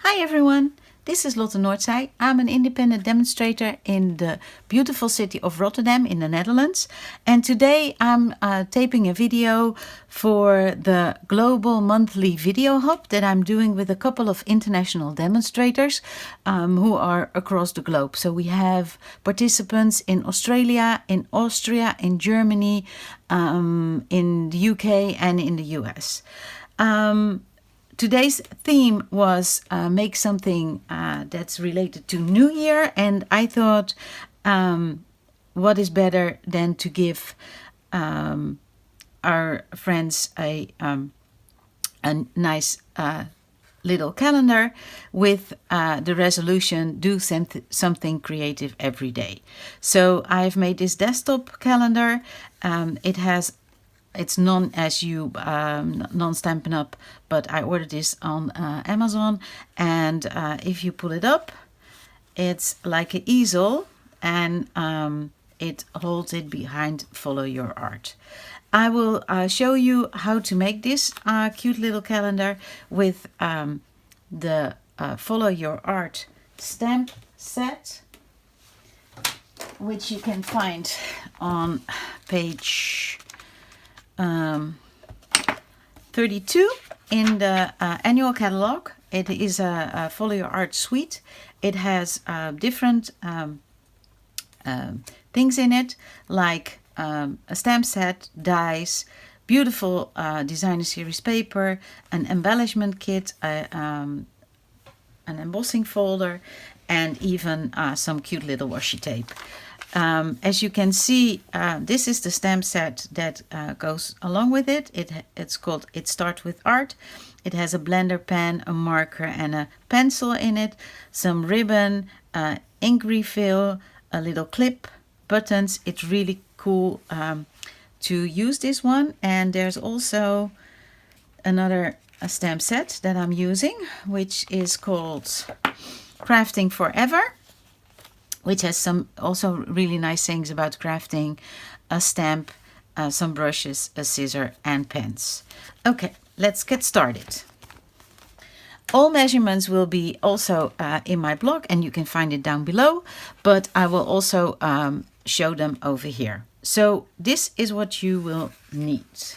Hi everyone, this is Lotte Noordzij. I'm an independent demonstrator in the beautiful city of Rotterdam in the Netherlands. And today I'm taping a video for the global monthly video hub that I'm doing with a couple of international demonstrators who are across the globe. So we have participants in Australia, in Austria, in Germany, in the UK and in the US. Today's theme was make something that's related to New Year, and I thought what is better than to give our friends a nice little calendar with the resolution, do something creative every day. So I've made this desktop calendar. It's non-Stampin'Up, but I ordered this on Amazon. And if you pull it up, it's like an easel, and it holds it behind Follow Your Art. I will show you how to make this cute little calendar with the Follow Your Art stamp set, which you can find on page 32 in the annual catalog. It is a Follow Your Art suite. It has different things in it, like a stamp set, dies, beautiful designer series paper, an embellishment kit, an embossing folder, and even some cute little washi tape. As you can see, this is the stamp set that goes along with it. It's called It Starts With Art. It has a blender pen, a marker and a pencil in it, some ribbon, ink refill, a little clip, buttons. It's really cool to use this one. And there's also another stamp set that I'm using, which is called Crafting Forever, which has some also really nice things about crafting: a stamp, some brushes, a scissor and pens. Okay, let's get started. All measurements will be also in my blog, and you can find it down below, but I will also show them over here. So this is what you will need.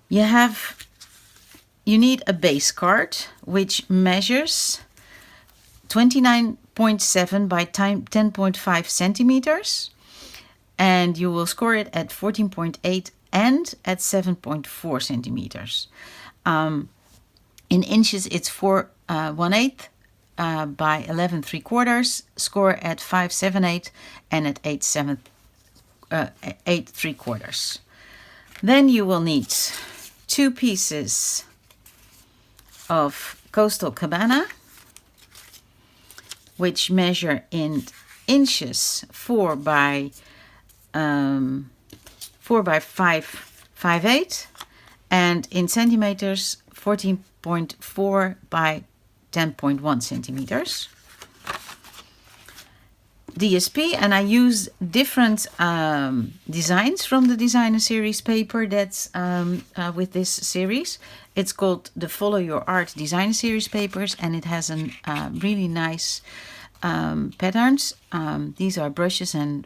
You need a base card which measures 29.7 by 10.5 centimeters, and you will score it at 14.8 and at 7.4 centimeters. In inches, it's 4/1/8 by 11/3, score at 5/7/8 and at 8/3. Then you will need 2 pieces of Coastal Cabana, which measure in inches 4 by 5/8, and in centimeters 14.4 by 10.1 centimeters. DSP, and I use different designs from the designer series paper that's with this series. It's called the Follow Your Art designer series papers, and it has a really nice patterns. These are brushes and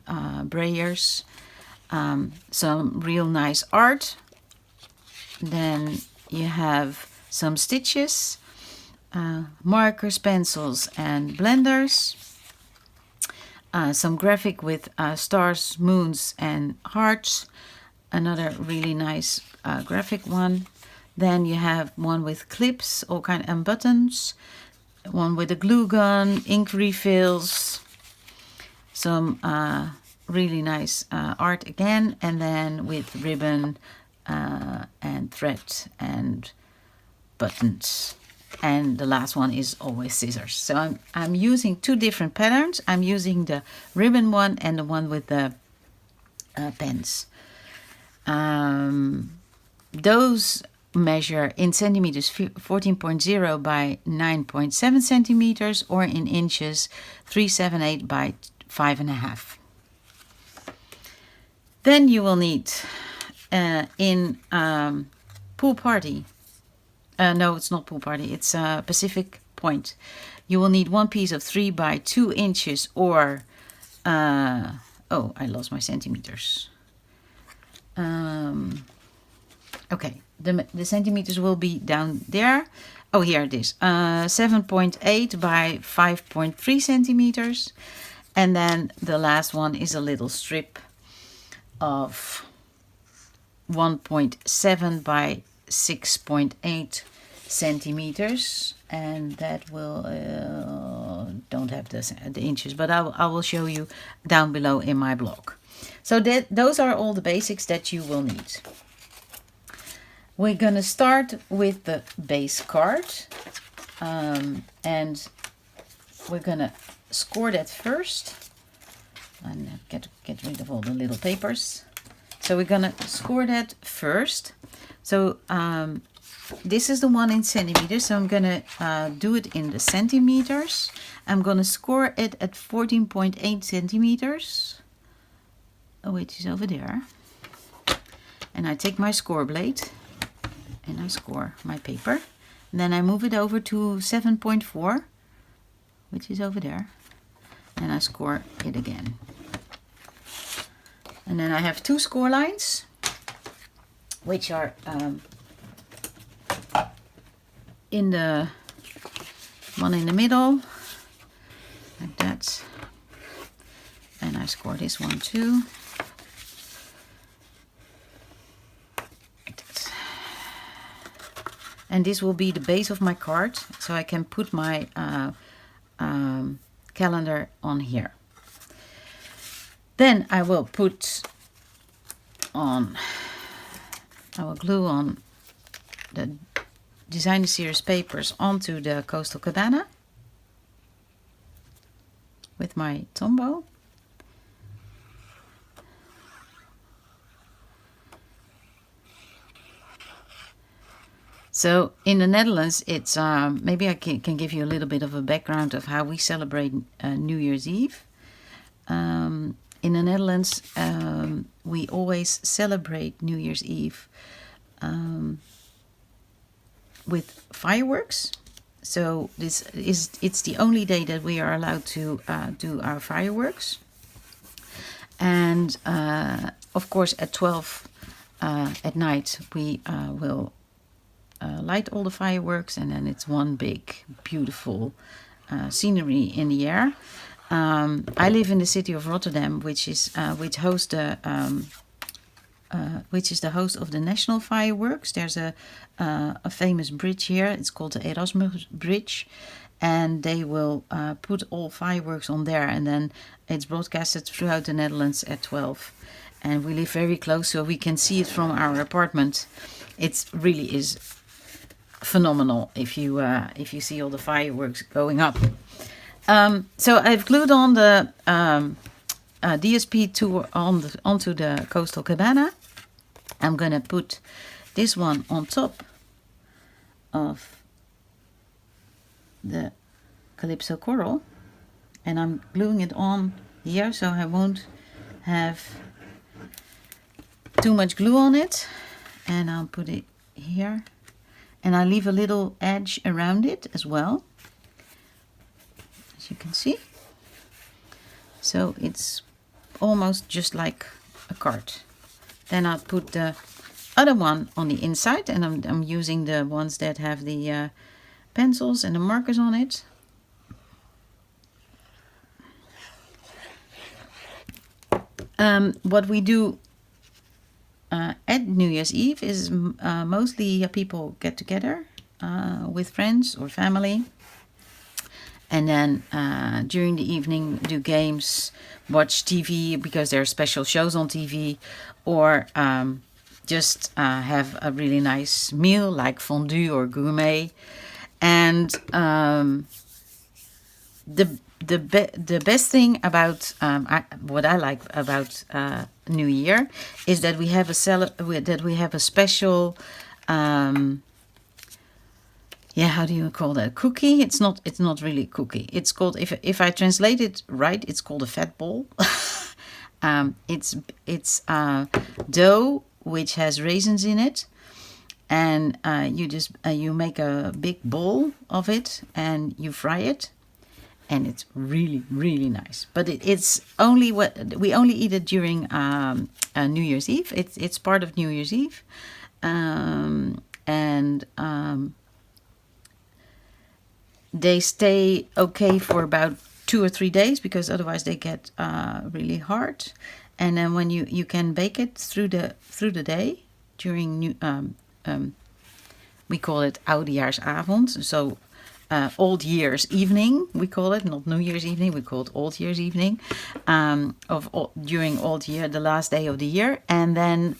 brayers, some real nice art. Then you have some stitches, markers, pencils and blenders, some graphic with stars, moons and hearts, another really nice graphic one. Then you have one with clips, all kind and buttons, one with a glue gun, ink refills, some really nice art again, and then with ribbon and thread and buttons. And the last one is always scissors. So I'm using 2 different patterns. I'm using the ribbon one and the one with the pens. Those measure in centimeters 14.0 by 9.7 centimeters, or in inches 3/7/8 by 5.5. Then you will need in Pool Party No, it's not Pool Party. It's Pacific Point. You will need one piece of 3 by 2 inches or... oh, I lost my centimeters. Okay, the centimeters will be down there. Oh, here it is. 7.8 by 5.3 centimeters. And then the last one is a little strip of 1.7 by 6.8 centimeters. And that will, don't have the inches, but I will show you down below in my blog. So those are all the basics that you will need. We're gonna start with the base card, and we're gonna score that first. And get rid of all the little papers. So we're gonna score that first. So this is the one in centimeters. So I'm gonna do it in the centimeters. I'm gonna score it at 14.8 centimeters. Oh, it is over there. And I take my score blade and I score my paper. And then I move it over to 7.4, which is over there. And I score it again. And then I have 2 score lines, which are in the one in the middle, like that. And I score this one too. And this will be the base of my card, so I can put my calendar on here. Then I will glue on the designer series papers onto the Coastal Cabana with my Tombow. So in the Netherlands, it's maybe I can give you a little bit of a background of how we celebrate New Year's Eve. In the Netherlands, we always celebrate New Year's Eve with fireworks. So it's the only day that we are allowed to do our fireworks. And of course, at 12 at night, we will light all the fireworks, and then it's one big beautiful scenery in the air. I live in the city of Rotterdam, which is the host of the national fireworks. There's a famous bridge here. It's called the Erasmus Bridge, and they will put all fireworks on there, and then it's broadcasted throughout the Netherlands at 12. And we live very close, so we can see it from our apartment. It really is phenomenal if you see all the fireworks going up. So I've glued on the DSP tour onto the Coastal Cabana. I'm gonna put this one on top of the Calypso Coral, and I'm gluing it on here so I won't have too much glue on it. And I'll put it here, and I leave a little edge around it as well, as you can see. So it's almost just like a card. Then I'll put the other one on the inside, and I'm using the ones that have the pencils and the markers on it. What we do at New Year's Eve is mostly people get together with friends or family, and then during the evening do games, watch TV because there are special shows on TV, or just have a really nice meal like fondue or gourmet. And the best thing about what I like about New Year is that we have a special how do you call that, cookie? It's not really a cookie. It's called, if I translate it right, it's called a fat ball. It's dough which has raisins in it, and you make a big ball of it and you fry it, and it's really, really nice. But it's only we only eat it during New Year's Eve. It's part of New Year's Eve, and they stay okay for about 2 or 3 days, because otherwise they get really hard. And then when you can bake it through the day during we call it Oudejaarsavond, so Old Year's evening we call it, not New Year's evening. We call it Old Year's evening, during Old Year, the last day of the year, and then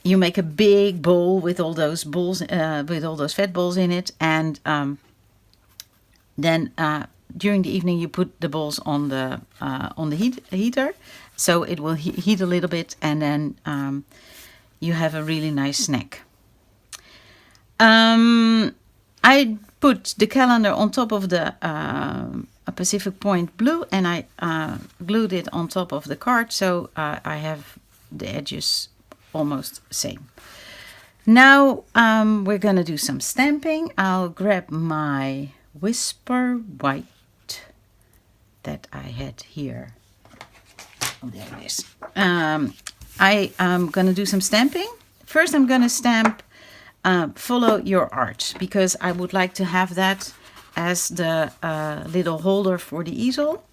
you make a big bowl with all those balls, with all those fat balls in it, and then during the evening you put the balls on the heater, so it will heat a little bit, and then you have a really nice snack. I put the calendar on top of the Pacific Point blue, and I glued it on top of the card, so I have the edges almost same. Now we're gonna do some stamping. I'll grab my Whisper White that I had here. Oh, there it is. I am gonna do some stamping. First I'm gonna stamp Follow Your Art, because I would like to have that as the little holder for the easel.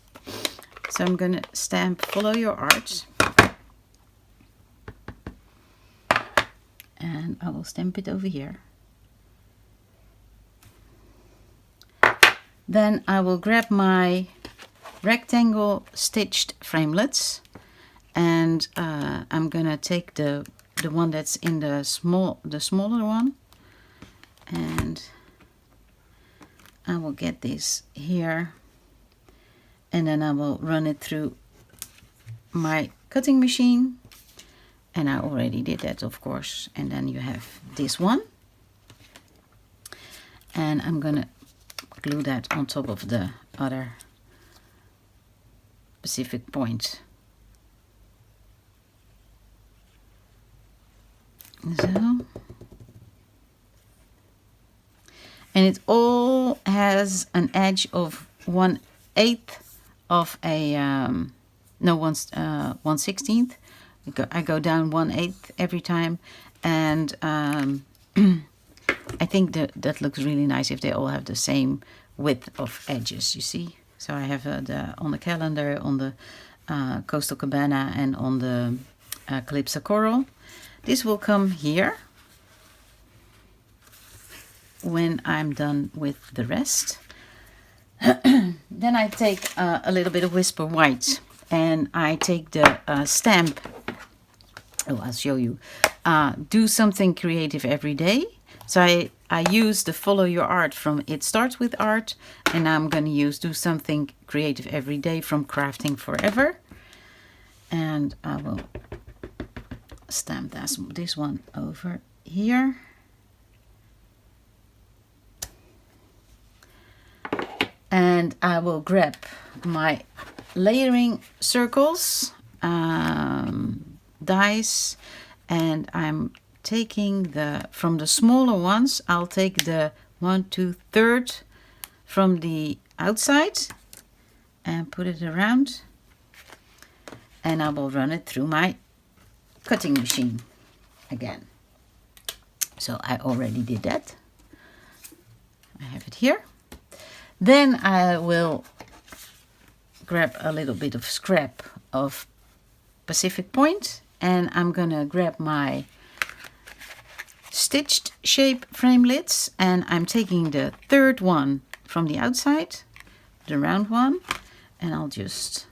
So I'm gonna stamp Follow Your Art. And I will stamp it over here. Then I will grab my rectangle stitched framelits, and I'm gonna take the one that's in the smaller one, and I will get this here, and then I will run it through my cutting machine. And I already did that, of course. And then you have this one. And I'm gonna glue that on top of the other Pacific Point. So. And it all has an edge of 1/8 of a, 1/16. I go down 1/8 every time, and I think that looks really nice if they all have the same width of edges, you see. So I have on the calendar, on the Coastal Cabana, and on the Calypso Coral. This will come here when I'm done with the rest. Then I take a little bit of Whisper White, and I take the stamp. Oh, I'll show you. Do something creative every day. So I use the Follow Your Art from It Starts With Art, and I'm going to use Do Something Creative Every Day from Crafting Forever. And I will stamp this one over here. And I will grab my layering circles, dies, and I'm taking from the smaller ones, I'll take the 1, 2, 3rd from the outside and put it around, and I will run it through my cutting machine again. So I already did that. I have it here. Then I will grab a little bit of scrap of Pacific Point, and I'm gonna grab my stitched shape framelits, and I'm taking the 3rd one from the outside, the round one, and I'll just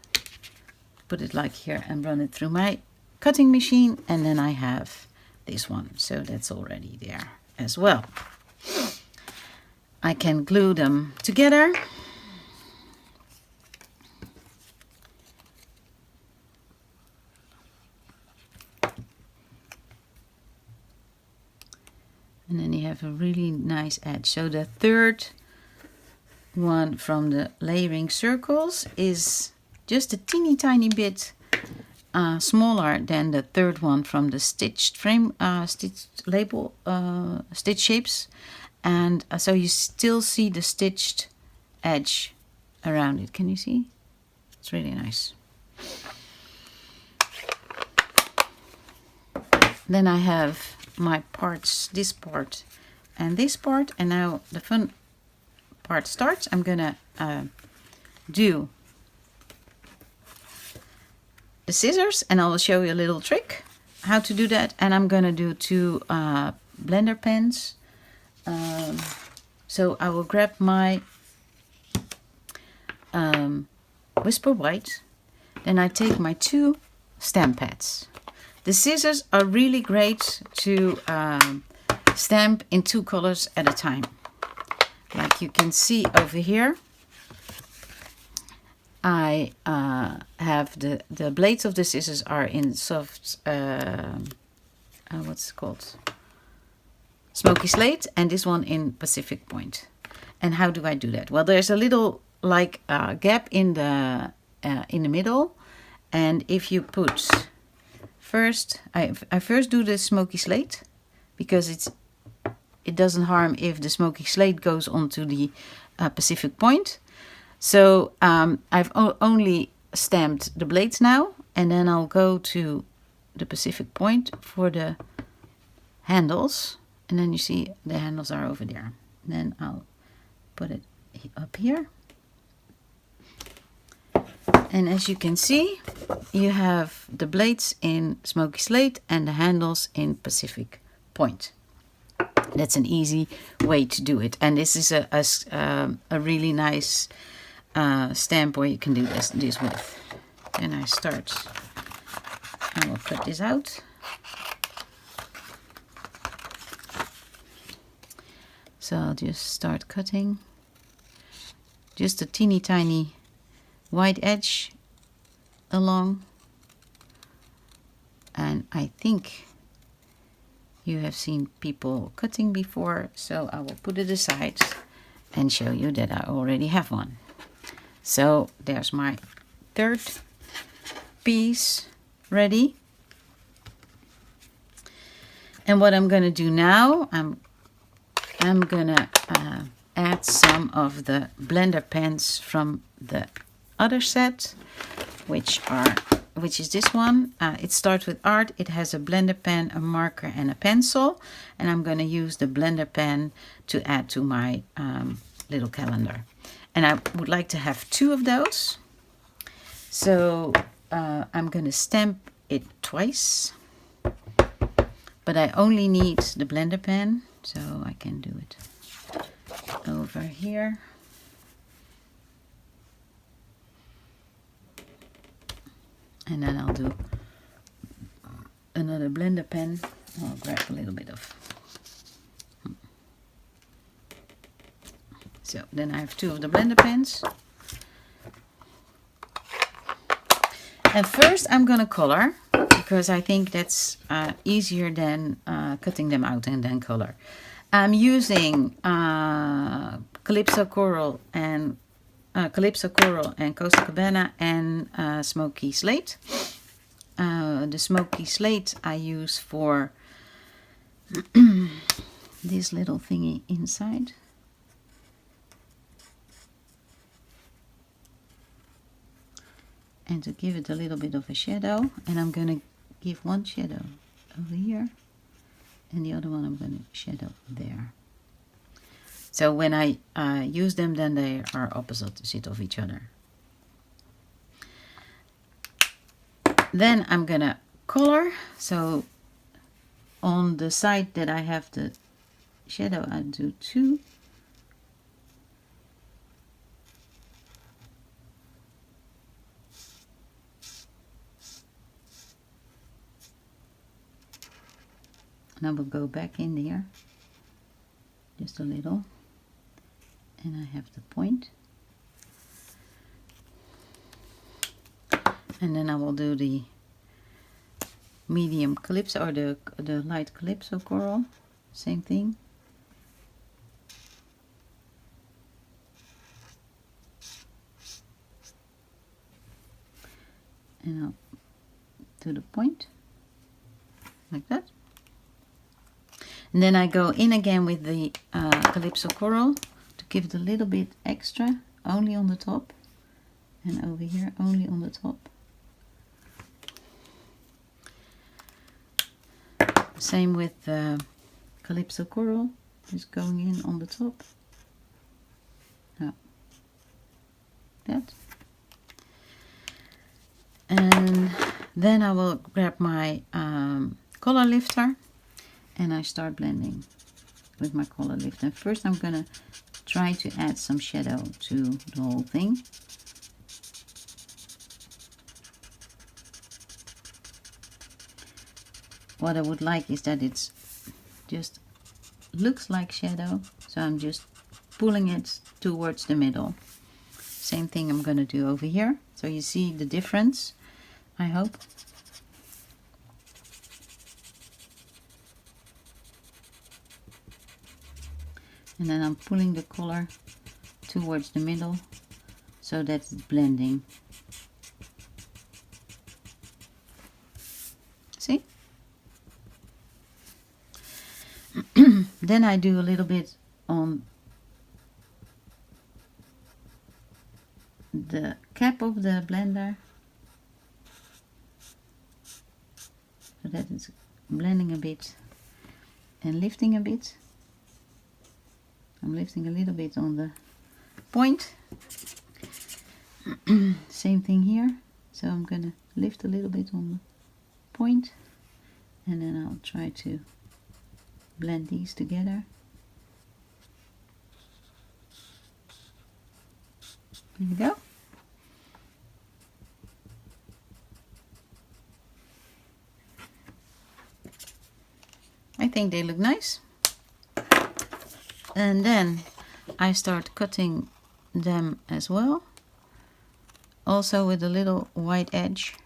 put it like here and run it through my cutting machine, and then I have this one, so that's already there as well. I can glue them together. And then you have a really nice edge. So the 3rd one from the layering circles is just a teeny tiny bit smaller than the third one from the stitched frame, stitched label, stitch shapes. And so you still see the stitched edge around it. Can you see? It's really nice. Then I have my parts, this part and this part, and now the fun part starts. I'm gonna do the scissors, and I will show you a little trick how to do that. And I'm gonna do 2 blender pens. So I will grab my Whisper White, then I take my 2 stamp pads. The scissors are really great to stamp in 2 colors at a time. Like you can see over here, I have the blades of the scissors are in soft, what's it called? Smoky Slate, and this one in Pacific Point. And how do I do that? Well, there's a little like gap in the middle, and if you put first, I first do the Smoky Slate, because it doesn't harm if the Smoky Slate goes onto the Pacific Point. So I've only stamped the blades now, and then I'll go to the Pacific Point for the handles, and then you see the handles are over there. And then I'll put it up here. And as you can see, you have the blades in Smoky Slate and the handles in Pacific Point. That's an easy way to do it. And this is a really nice stamp where you can do this with. And I will cut this out. So I'll just start cutting. Just a teeny tiny white edge along. And I think you have seen people cutting before, so I will put it aside and show you that I already have one. So there's my third piece ready. And what I'm going to do now, I'm going to add some of the blender pens from the other set, which is this one. It starts with art. It has a blender pen, a marker, and a pencil. And I'm going to use the blender pen to add to my little calendar. And I would like to have 2 of those. So I'm going to stamp it twice. But I only need the blender pen, so I can do it over here. And then I'll do another blender pen. I'll grab a little bit of. So then I have 2 of the blender pens. And first I'm going to color, because I think that's easier than cutting them out and then color. I'm using Calypso Coral and Coastal Cabana and Smoky Slate. The Smoky Slate I use for this little thingy inside. And to give it a little bit of a shadow. And I'm going to give one shadow over here. And the other one I'm going to shadow there. So when I use them, then they are opposite of each other. Then I'm going to color. So on the side that I have the shadow, I do 2. And I will go back in there, just a little, and I have the point. And then I will do the medium calypso, or the light calypso coral, same thing. And I'll to the point, like that. And then I go in again with the Calypso Coral to give it a little bit extra, only on the top, and over here only on the top. Same with the Calypso Coral, just going in on the top. Oh, that. And then I will grab my color lifter and I start blending with my color lifter. First I'm gonna try to add some shadow to the whole thing. What I would like is that it's just looks like shadow, so I'm just pulling it towards the middle. Same thing I'm gonna do over here, so you see the difference, I hope. And then I'm pulling the color towards the middle so that it's blending. See? Then I do a little bit on the cap of the blender so that it's blending a bit and lifting a bit. I'm lifting a little bit on the point. Same thing here. So I'm gonna lift a little bit on the point and then I'll try to blend these together. There we go. I think they look nice. And then I start cutting them as well, also with a little white edge.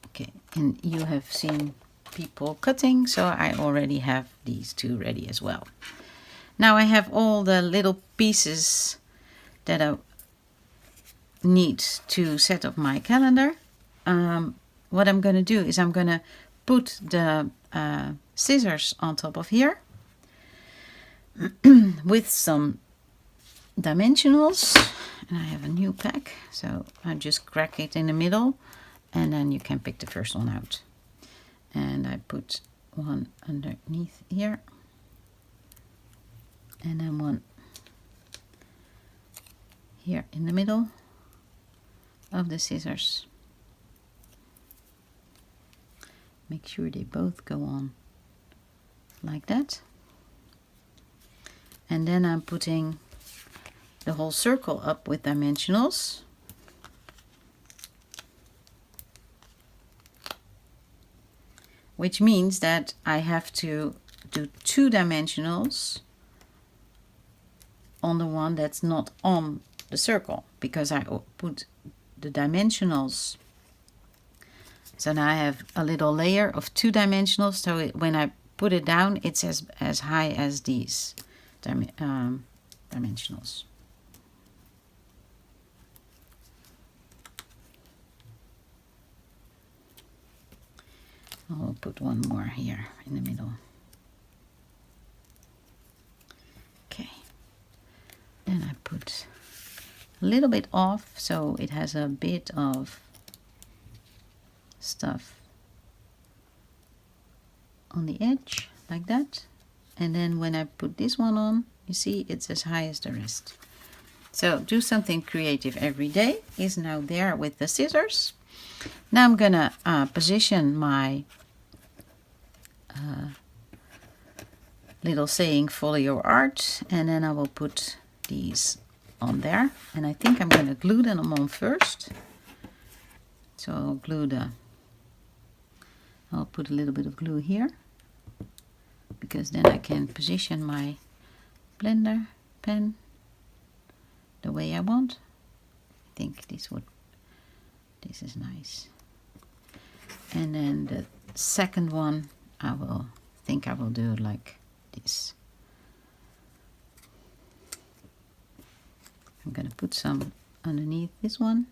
Okay, and you have seen people cutting, so I already have these two ready as well. Now I have all the little pieces that I need to set up my calendar. What I'm going to do is I'm going to put the scissors on top of here with some dimensionals, and I have a new pack, so I just crack it in the middle and then you can pick the first one out. And I put one underneath here and then one here in the middle of the scissors. Make sure they both go on like that. And then I'm putting the whole circle up with dimensionals. Which means that I have to do 2 dimensionals on the one that's not on the circle, because I put the dimensionals. So now I have a little layer of 2 dimensionals, so when I put it down, it's as high as these dimensionals. I'll put one more here in the middle. Okay. Then I put a little bit off, so it has a bit of stuff on the edge, like that. And then when I put this one on, you see it's as high as the rest. So do something creative every day is now there with the scissors. Now I'm gonna position my little saying, follow your art, and then I will put these on there, and I think I'm gonna glue them on first. So I'll put a little bit of glue here, because then I can position my blender pen the way I want. I think this is nice. And then the second one I will do like this. I'm gonna put some underneath this one.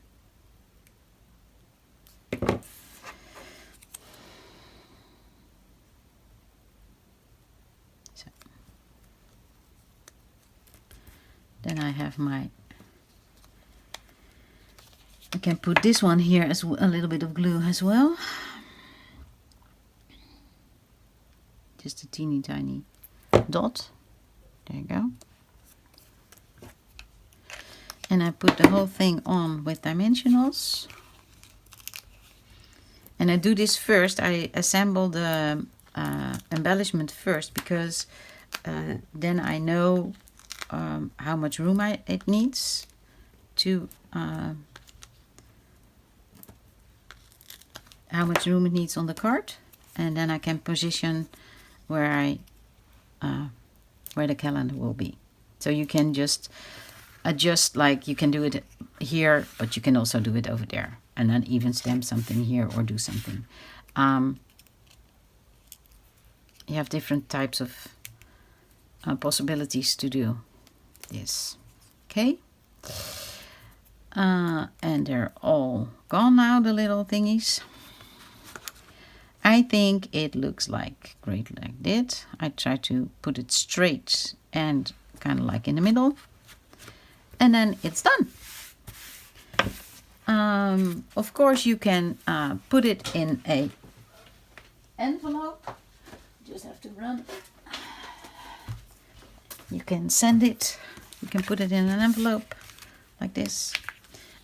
Then I have I can put this one here as a little bit of glue as well. Just a teeny tiny dot. There you go. And I put the whole thing on with dimensionals. And I do this first. I assemble the embellishment first because then I know how much room it needs to how much room it needs on the card, and then I can position where the calendar will be. So you can just adjust, like you can do it here, but you can also do it over there, and then even stamp something here or do something. You have different types of possibilities to do this. Okay. And they're all gone now, the little thingies. I think it looks like great like that. I try to put it straight and kind of like in the middle. And then it's done. Of course you can put it in a envelope. Just have to run. You can send it. You can put it in an envelope like this.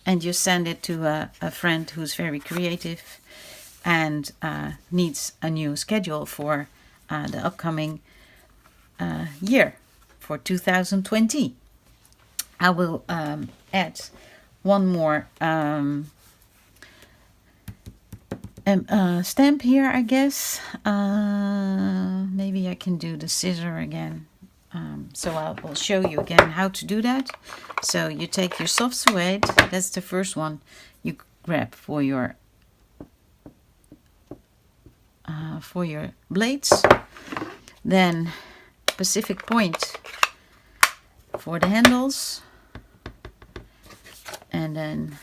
And you send it to a friend who's very creative and needs a new schedule for the upcoming year, for 2020. I will add one more stamp here, I guess. Maybe I can do the scissor again. So I will show you again how to do that. So you take your soft suede, that's the first one you grab for your blades. Then Pacific Point for the handles. And then,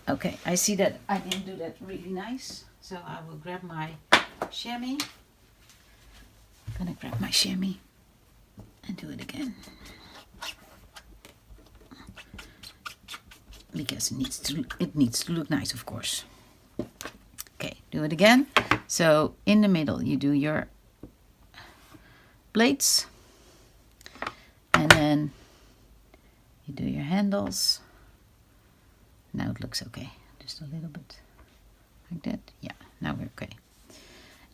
okay, I see that I didn't do that really nice. So I will grab my chamois. I'm gonna grab my chamois and do it again. Because it needs to look nice, of course. Okay, do it again. So in the middle you do your blades, and then you do your handles. Now it looks okay. Just a little bit like that. Yeah, now we're okay.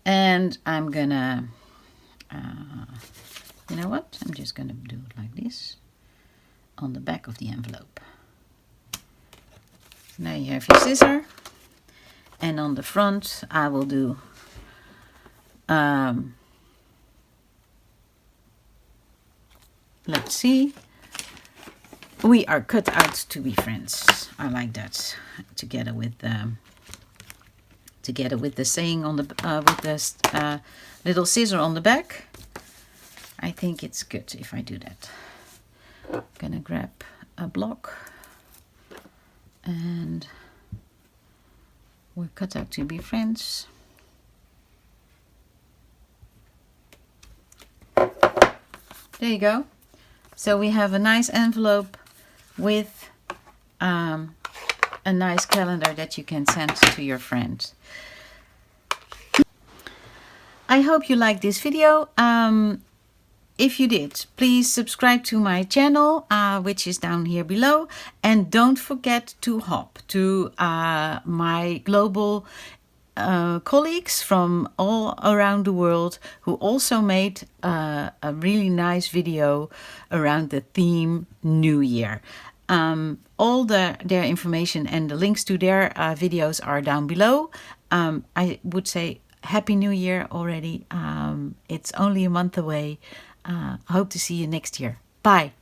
And I'm gonna, you know what? I'm just gonna do it like this on the back of the envelope. Now you have your scissor, and on the front I will do let's see, we are cut out to be friends. I like that, together with the saying on the with the little scissor on the back. I think it's good if I do that. I'm gonna grab a block. And we're cut out to be friends. There you go. So we have a nice envelope with a nice calendar that you can send to your friends. I hope you liked this video. If you did, please subscribe to my channel, which is down here below. And don't forget to hop to my global colleagues from all around the world who also made a really nice video around the theme New Year. All their information and the links to their videos are down below. I would say Happy New Year already. It's only a month away. Hope to see you next year. Bye.